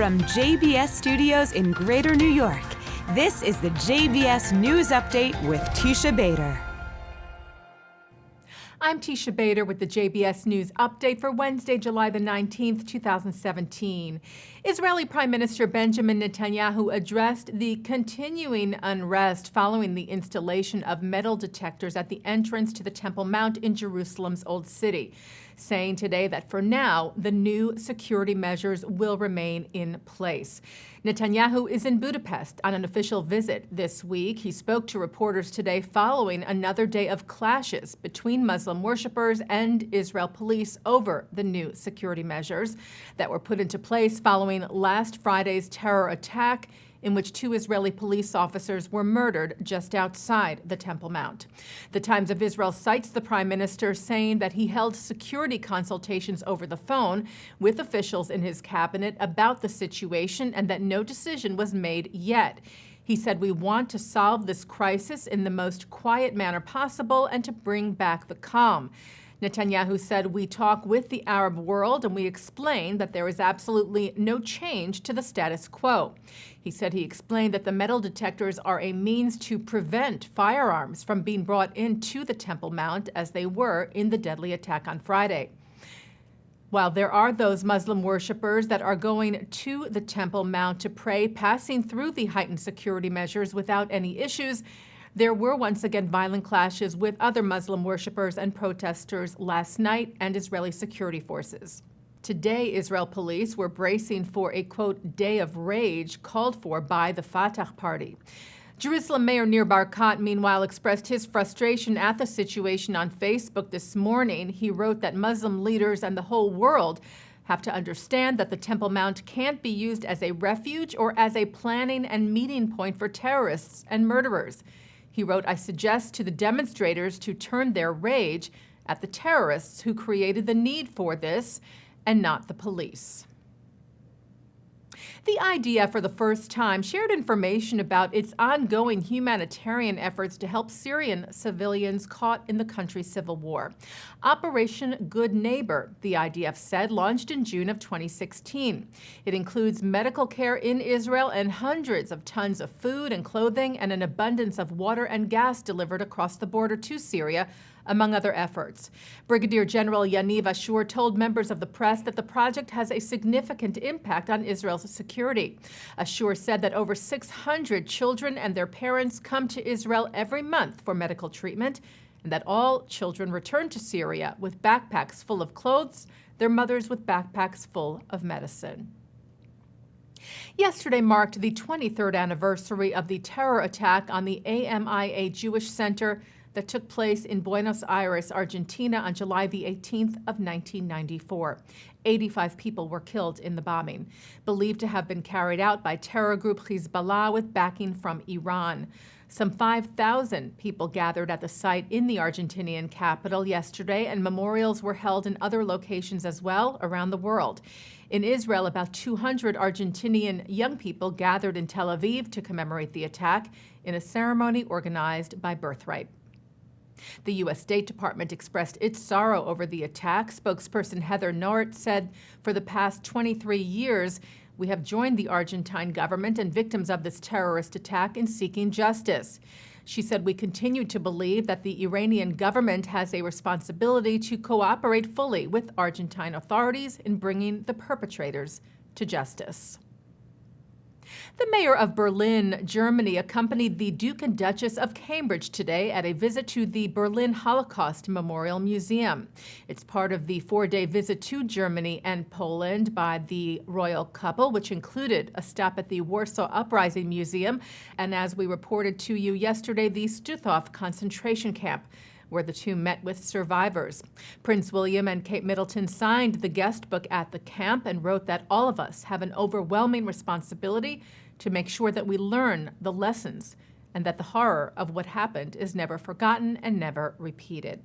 From JBS Studios in Greater New York, this is the JBS News Update with Teisha Bader. I'm Teisha Bader with the JBS News Update for Wednesday, July the 19th, 2017. Israeli Prime Minister Benjamin Netanyahu addressed the continuing unrest following the installation of metal detectors at the entrance to the Temple Mount in Jerusalem's Old City, saying today that for now, the new security measures will remain in place. Netanyahu is in Budapest on an official visit this week. He spoke to reporters today following another day of clashes between Muslim worshippers and Israel police over the new security measures that were put into place following last Friday's terror attack in which 2 Israeli police officers were murdered just outside the Temple Mount. The Times of Israel cites the prime minister saying that he held security consultations over the phone with officials in his cabinet about the situation and that no decision was made yet. He said, "We want to solve this crisis in the most quiet manner possible and to bring back the calm." Netanyahu said, "We talk with the Arab world and we explain that there is absolutely no change to the status quo." He said he explained that the metal detectors are a means to prevent firearms from being brought into the Temple Mount as they were in the deadly attack on Friday. While there are those Muslim worshippers that are going to the Temple Mount to pray, passing through the heightened security measures without any issues, there were once again violent clashes with other Muslim worshippers and protesters last night and Israeli security forces. Today, Israel police were bracing for a, quote, day of rage called for by the Fatah party. Jerusalem Mayor Nir Barkat, meanwhile, expressed his frustration at the situation on Facebook this morning. He wrote that Muslim leaders and the whole world have to understand that the Temple Mount can't be used as a refuge or as a planning and meeting point for terrorists and murderers. He wrote, "I suggest to the demonstrators to turn their rage at the terrorists who created the need for this and not the police." The IDF, for the first time, shared information about its ongoing humanitarian efforts to help Syrian civilians caught in the country's civil war. Operation Good Neighbor, the IDF said, launched in June of 2016. It includes medical care in Israel and hundreds of tons of food and clothing and an abundance of water and gas delivered across the border to Syria, among other efforts. Brigadier General Yaniv Ashur told members of the press that the project has a significant impact on Israel's security. Ashur said that over 600 children and their parents come to Israel every month for medical treatment, and that all children return to Syria with backpacks full of clothes, their mothers with backpacks full of medicine. Yesterday marked the 23rd anniversary of the terror attack on the AMIA Jewish Center that took place in Buenos Aires, Argentina on July the 18th of 1994. 85 people were killed in the bombing, believed to have been carried out by terror group Hezbollah with backing from Iran. Some 5,000 people gathered at the site in the Argentinian capital yesterday, and memorials were held in other locations as well around the world. In Israel, about 200 Argentinian young people gathered in Tel Aviv to commemorate the attack in a ceremony organized by Birthright. The U.S. State Department expressed its sorrow over the attack. Spokesperson Heather Nauert said, "For the past 23 years, we have joined the Argentine government and victims of this terrorist attack in seeking justice." She said, "We continue to believe that the Iranian government has a responsibility to cooperate fully with Argentine authorities in bringing the perpetrators to justice." The mayor of Berlin, Germany, accompanied the Duke and Duchess of Cambridge today at a visit to the Berlin Holocaust Memorial Museum. It's part of the 4-day visit to Germany and Poland by the royal couple, which included a stop at the Warsaw Uprising Museum and, as we reported to you yesterday, the Stutthof concentration camp, where the two met with survivors. Prince William and Kate Middleton signed the guest book at the camp and wrote that all of us have an overwhelming responsibility to make sure that we learn the lessons and that the horror of what happened is never forgotten and never repeated.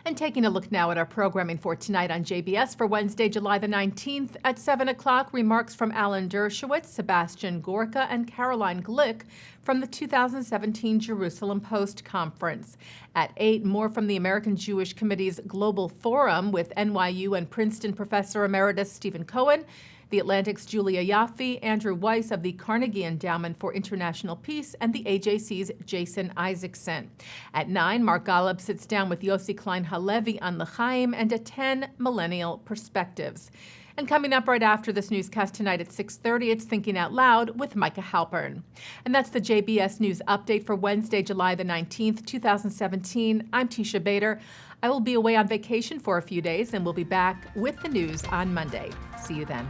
And taking a look now at our programming for tonight on JBS for Wednesday, July the 19th at 7 o'clock, remarks from Alan Dershowitz, Sebastian Gorka, and Caroline Glick from the 2017 Jerusalem Post Conference. At 8, more from the American Jewish Committee's Global Forum with NYU and Princeton Professor Emeritus Stephen Cohen. The Atlantic's Julia Yaffe, Andrew Weiss of the Carnegie Endowment for International Peace, and the AJC's Jason Isaacson. At 9, Mark Golub sits down with Yossi Klein Halevi on L'chaim, and at 10, Millennial Perspectives. And coming up right after this newscast tonight at 6:30, it's Thinking Out Loud with Micah Halpern. And that's the JBS News Update for Wednesday, July the 19th, 2017. I'm Teisha Bader. I will be away on vacation for a few days, and we'll be back with the news on Monday. See you then.